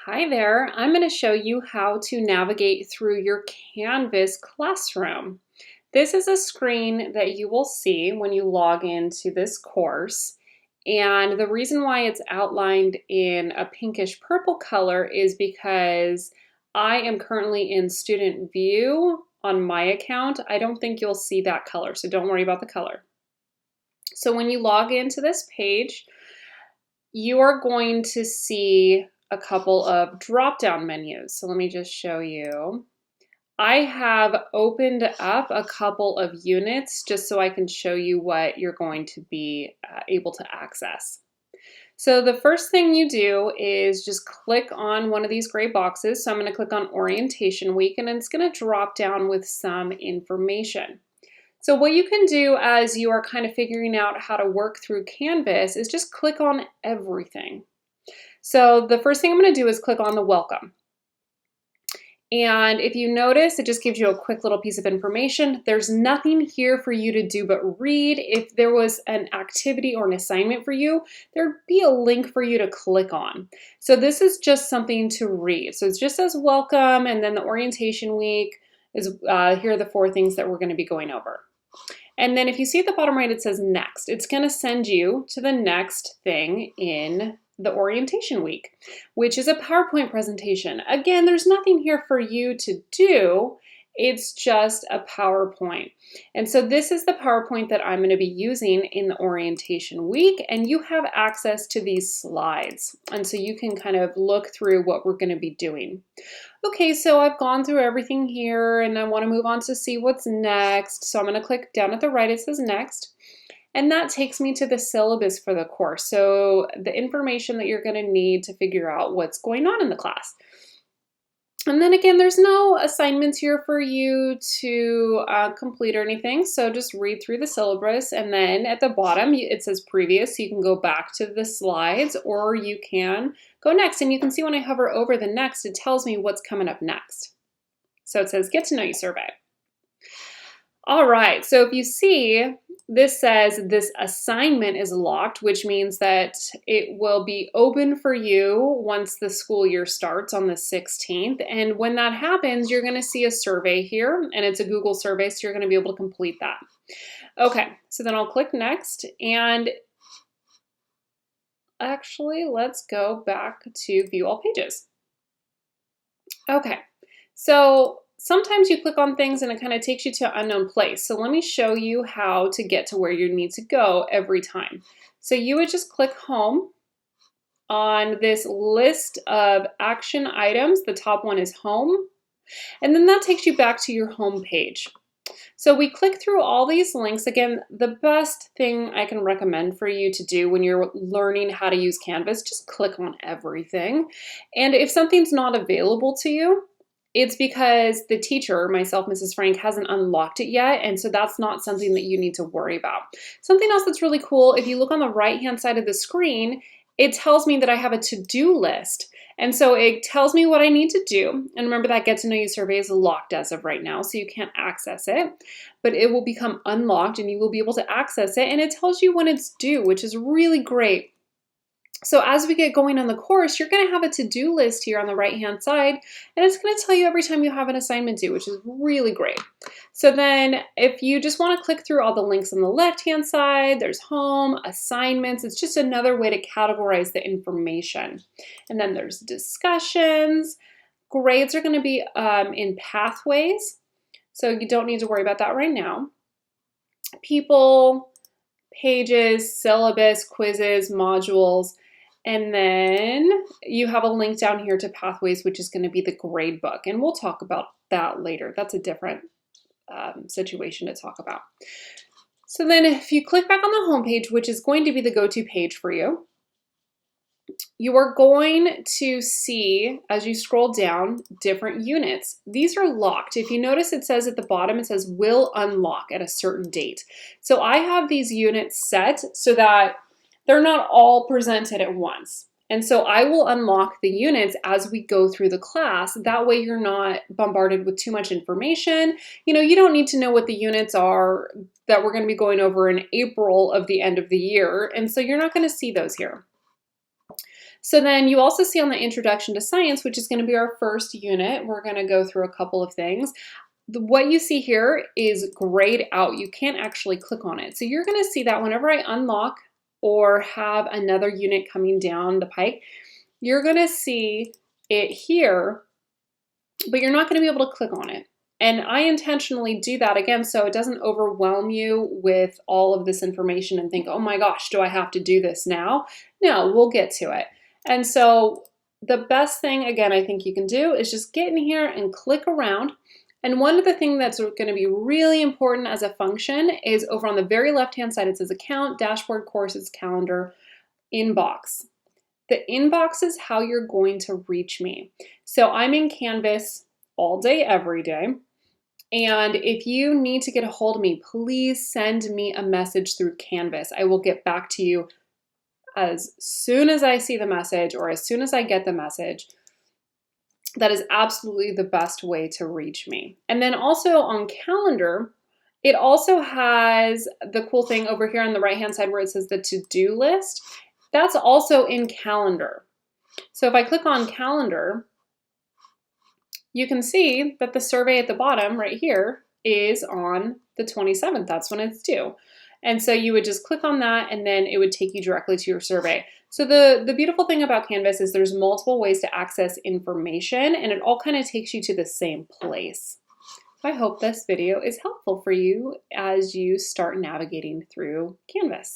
Hi there, I'm going to show you how to navigate through your Canvas classroom. This is a screen that you will see when you log into this course. And the reason why it's outlined in a pinkish purple color is because I am currently in student view on my account. I don't think you'll see that color, so don't worry about the color. So when you log into this page, you are going to see a couple of drop-down menus. So let me just show you. I have opened up a couple of units just so I can show you what you're going to be able to access. So the first thing you do is just click on one of these gray boxes. So I'm going to click on Orientation Week, and it's going to drop down with some information. So what you can do as you are kind of figuring out how to work through Canvas is just click on everything. So the first thing I'm going to do is click on the welcome. And if you notice, it just gives you a quick little piece of information. There's nothing here for you to do but read. If there was an activity or an assignment for you, there'd be a link for you to click on. So this is just something to read. So it just says welcome, and then the orientation week is here are the 4 things that we're going to be going over. And then if you see at the bottom right, it says next. It's going to send you to the next thing in the orientation week, which is a PowerPoint presentation. Again, there's nothing here for you to do. It's just a PowerPoint. And so this is the PowerPoint that I'm going to be using in the orientation week, and you have access to these slides. And so you can kind of look through what we're going to be doing. Okay, so I've gone through everything here and I want to move on to see what's next. So I'm going to click down at the right, it says next. And that takes me to the syllabus for the course. So the information that you're going to need to figure out what's going on in the class. And then again, there's no assignments here for you to complete or anything. So just read through the syllabus, and then at the bottom, it says previous. So you can go back to the slides, or you can go next. And you can see when I hover over the next, it tells me what's coming up next. So it says get to know you survey. All right, so if you see, this says this assignment is locked, which means that it will be open for you once the school year starts on the 16th. And when that happens, you're going to see a survey here, and it's a Google survey, so you're going to be able to complete that. Okay, so then I'll click next, and actually, let's go back to view all pages. Okay, so sometimes you click on things and it kind of takes you to an unknown place. So let me show you how to get to where you need to go every time. So you would just click home on this list of action items. The top one is home. And then that takes you back to your home page. So we click through all these links. Again, the best thing I can recommend for you to do when you're learning how to use Canvas, just click on everything. And if something's not available to you, it's because the teacher, myself, Mrs. Frank, hasn't unlocked it yet, and so that's not something that you need to worry about. Something else that's really cool, if you look on the right-hand side of the screen, it tells me that I have a to-do list. And so it tells me what I need to do. And remember that Get to Know You survey is locked as of right now, so you can't access it. But it will become unlocked and you will be able to access it, and it tells you when it's due, which is really great. So as we get going on the course, you're going to have a to-do list here on the right-hand side, and it's going to tell you every time you have an assignment due, which is really great. So then if you just want to click through all the links on the left-hand side, there's home, assignments. It's just another way to categorize the information. And then there's discussions. Grades are going to be in pathways, so you don't need to worry about that right now. People, pages, syllabus, quizzes, modules. And then you have a link down here to Pathways, which is going to be the grade book. And we'll talk about that later. That's a different situation to talk about. So then if you click back on the home page, which is going to be the go-to page for you, you are going to see, as you scroll down, different units. These are locked. If you notice, it says at the bottom, it says will unlock at a certain date. So I have these units set so that they're not all presented at once. And so I will unlock the units as we go through the class. That way you're not bombarded with too much information. You know, you don't need to know what the units are that we're going to be going over in April of the end of the year. And so you're not going to see those here. So then you also see on the Introduction to Science, which is going to be our first unit, we're going to go through a couple of things. What you see here is grayed out. You can't actually click on it. So you're going to see that whenever I unlock or have another unit coming down the pike, you're going to see it here, but you're not going to be able to click on it. And I intentionally do that again so it doesn't overwhelm you with all of this information and think, oh my gosh, do I have to do this now? No, we'll get to it. And so the best thing, again, I think you can do is just get in here and click around. And one of the things that's going to be really important as a function is over on the very left-hand side, it says Account, Dashboard, Courses, Calendar, Inbox. The inbox is how you're going to reach me. So I'm in Canvas all day, every day. And if you need to get a hold of me, please send me a message through Canvas. I will get back to you as soon as I see the message or as soon as I get the message. That is absolutely the best way to reach me. And then also on Calendar, it also has the cool thing over here on the right-hand side where it says the to-do list. That's also in Calendar. So if I click on Calendar, you can see that the survey at the bottom right here is on the 27th. That's when it's due. And so you would just click on that and then it would take you directly to your survey. So the beautiful thing about Canvas is there's multiple ways to access information and it all kind of takes you to the same place. I hope this video is helpful for you as you start navigating through Canvas.